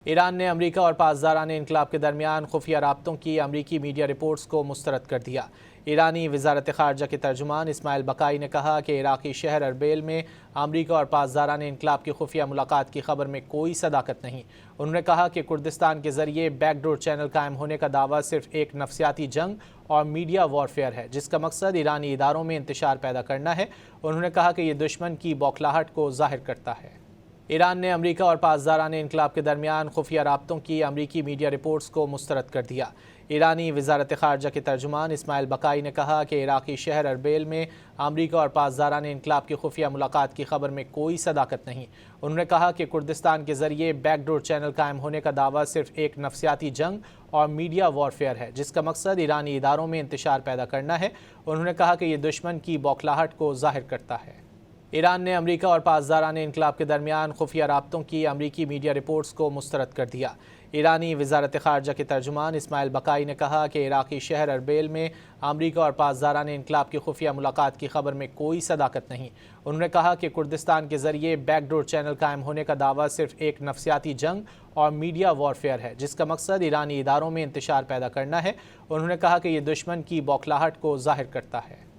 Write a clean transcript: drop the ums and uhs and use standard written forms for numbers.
ایران نے امریکہ اور پاسداران انقلاب کے درمیان خفیہ رابطوں کی امریکی میڈیا رپورٹس کو مسترد کر دیا۔ ایرانی وزارت خارجہ کے ترجمان اسماعیل بقائی نے کہا کہ عراقی شہر اربیل میں امریکہ اور پاسداران انقلاب کی خفیہ ملاقات کی خبر میں کوئی صداقت نہیں۔ انہوں نے کہا کہ کردستان کے ذریعے بیک ڈور چینل قائم ہونے کا دعویٰ صرف ایک نفسیاتی جنگ اور میڈیا وارفیئر ہے، جس کا مقصد ایرانی اداروں میں انتشار پیدا کرنا ہے۔ انہوں نے کہا کہ یہ دشمن کی بوکھلاہٹ کو ظاہر کرتا ہے۔ ایران نے امریکہ اور پاسداران انقلاب کے درمیان خفیہ رابطوں کی امریکی میڈیا رپورٹس کو مسترد کر دیا۔ ایرانی وزارت خارجہ کے ترجمان اسماعیل بقائی نے کہا کہ عراقی شہر اربیل میں امریکہ اور پاسداران انقلاب کی خفیہ ملاقات کی خبر میں کوئی صداقت نہیں۔ انہوں نے کہا کہ کردستان کے ذریعے بیک ڈور چینل قائم ہونے کا دعویٰ صرف ایک نفسیاتی جنگ اور میڈیا وارفیئر ہے، جس کا مقصد ایرانی اداروں میں انتشار پیدا کرنا ہے۔ انہوں نے کہا کہ یہ دشمن کی بوکھلاہٹ کو ظاہر کرتا ہے۔ ایران نے امریکہ اور پاسداران انقلاب کے درمیان خفیہ رابطوں کی امریکی میڈیا رپورٹس کو مسترد کر دیا۔ ایرانی وزارت خارجہ کے ترجمان اسماعیل بقائی نے کہا کہ عراقی شہر اربیل میں امریکہ اور پاسداران انقلاب کی خفیہ ملاقات کی خبر میں کوئی صداقت نہیں۔ انہوں نے کہا کہ کردستان کے ذریعے بیک ڈور چینل قائم ہونے کا دعویٰ صرف ایک نفسیاتی جنگ اور میڈیا وارفیئر ہے، جس کا مقصد ایرانی اداروں میں انتشار پیدا کرنا ہے۔ انہوں نے کہا کہ یہ دشمن کی بوکھلاہٹ کو ظاہر کرتا ہے۔